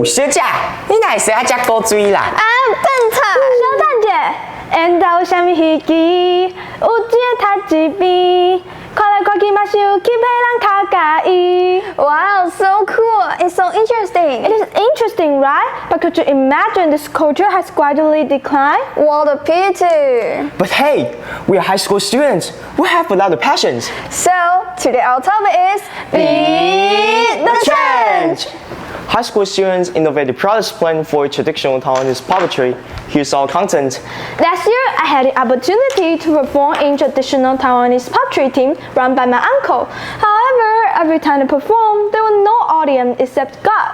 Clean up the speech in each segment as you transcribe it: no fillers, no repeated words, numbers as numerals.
小姐，你哪会晓食古锥啦？啊，笨菜！小蛋姐，缘投有啥物戏剧？有钱读一遍，看来看去嘛是有去配人较介意。Wow, so cool! It's so interesting. It is interesting, right? But could you imagine this culture has gradually declined? What a pity! But hey, we are high school students. We have a lot of passions. So, today our topic is Beat the Trend! High school students innovated products plan for traditional Taiwanese puppetry. Here's our content. Last year, I had the opportunity to perform in traditional Taiwanese puppetry team run by my uncle. However, every time I performed, there was no audience except God.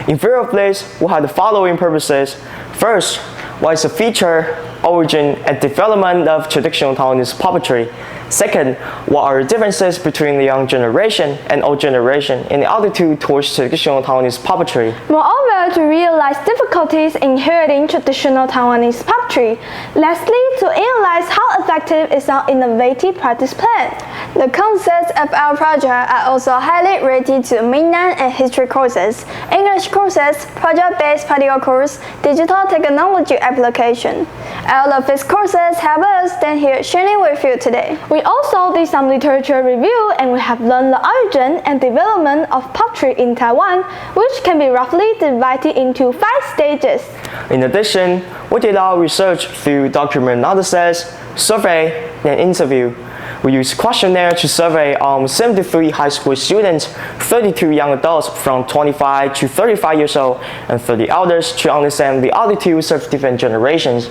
In view of this, we have the following purposes. First, what is the feature, origin, and development of traditional Taiwanese puppetry? Second, what are the differences between the young generation and old generation in the attitude towards traditional Taiwanese puppetry? Moreover, to realize difficulties inheriting traditional Taiwanese puppetry. Lastly, to analyze how effective is our innovative practice plan. The concepts of our project are also highly related to mainland and history courses, English courses, project-based practical course, digital technology application. All of these courses help us stand here sharing with you today. We also did some literature review and we have learned the origin and development of puppetry in Taiwan, which can be roughly divided into 5 stages. In addition, we did our research through document analysis, survey, and interview. We used questionnaire to survey 73 high school students, 32 young adults from 25 to 35 years old, and 30 elders to understand the attitudes of different generations.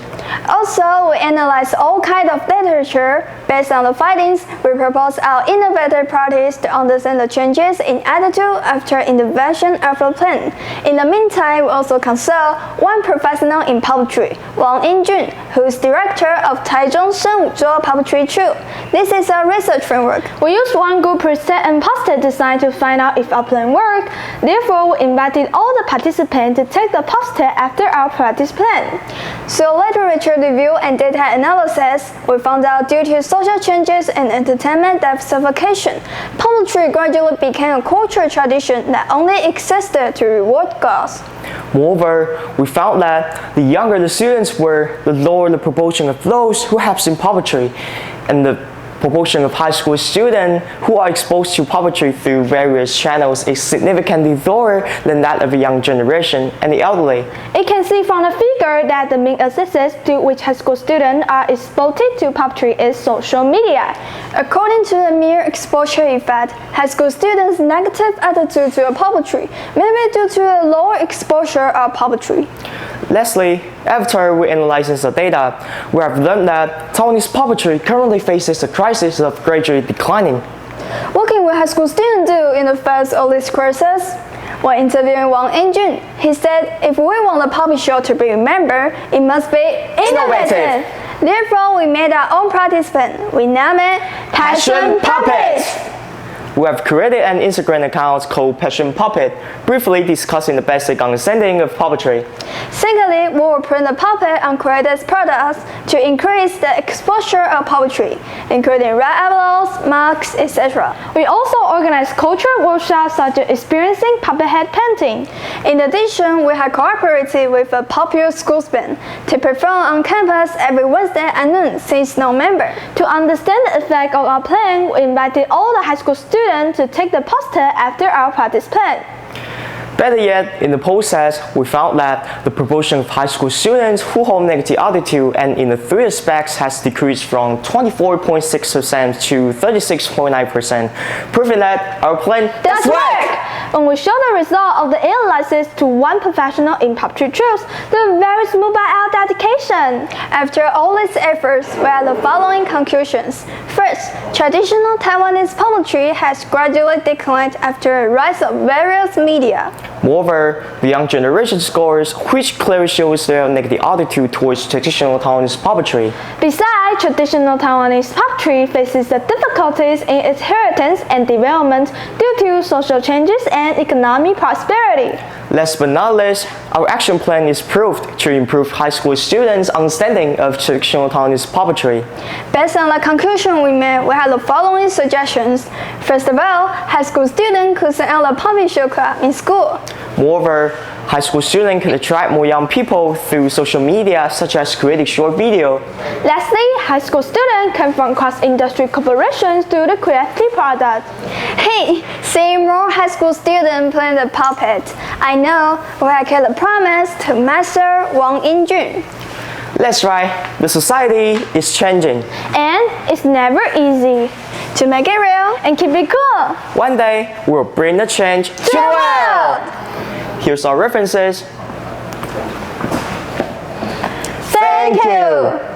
Also, we analyzed all kinds of literature. Based on the findings, we propose our innovative practice to understand the changes in attitude after intervention of the plan. In the meantime, we also consult one professional in puppetry, Wang Yingjun, who is director of Taichung Shenwuzhou Puppetry Troupe. This is a research framework. We used one good preset and poster design to find out if our plan worked. Therefore, we invited all the participants to take the poster after our practice plan. So, literature review and data analysis, we found out due to social changes and entertainment diversification, puppetry gradually became a cultural tradition that only existed to reward gods. Moreover, we found that the younger the students were, the lower the proportion of those who have seen puppetry, and the proportion of high school students who are exposed to puppetry through various channels is significantly lower than that of the young generation and the elderly. It can see from the figure that the main access to which high school students are exposed to puppetry is social media. According to the mere exposure effect, high school students' negative attitude to puppetry may be due to a lower exposure of puppetry. Lastly, after we analyze the data, we have learned that Taiwanese puppetry currently faces a crisis of gradually declining. What can we high school students do in the face of these crises? While interviewing Wang Yingjun, he said, if we want the puppet show to be remembered, it must be innovative. Therefore, we made our own practice plan. We named it Passion Puppet. We have created an Instagram account called Passion Puppet, briefly discussing the basic understanding of puppetry. Secondly, we will print the puppet on created products to increase the exposure of puppetry, including red envelopes, marks, etc. We also organize cultural workshops such as experiencing puppet head painting. In addition, we have cooperated with a popular school band to perform on campus every Wednesday at noon since November. To understand the effect of our plan, we invited all the high school students to take the poster after our practice plan. Better yet, in the process, we found that the proportion of high school students who hold negative attitude and in the 3 aspects has decreased from 24.6% to 36.9%, proving that our plan does work! When we show the result of the analysis to one professional in puppetry troops, they were very smooth by our dedication. After all these efforts, we have the following conclusions. First, traditional Taiwanese puppetry has gradually declined after a rise of various media. Moreover, the young generation scores, which clearly shows their negative attitude towards traditional Taiwanese puppetry. Besides, traditional Taiwanese puppetry faces the difficulties in its inheritance and development due to social changes and economic prosperity. prosperity. Last but not least, our action plan is proved to improve high school students' understanding of traditional Taiwanese puppetry. Based on the conclusion we made, we have the following suggestions. First of all, high school students could set up a puppet show club in school. Moreover, high school students can attract more young people through social media, such as creating short video. Lastly, high school students can form cross-industry cooperations through the creative product. Hey, seeing more high school students playing the puppet, I know we have kept the promise to Master Wang Yinjun. That's right, the society is changing. And it's never easy. To make it real And keep it cool. One day, we'll bring the change to the world. Here's our references. Thank you.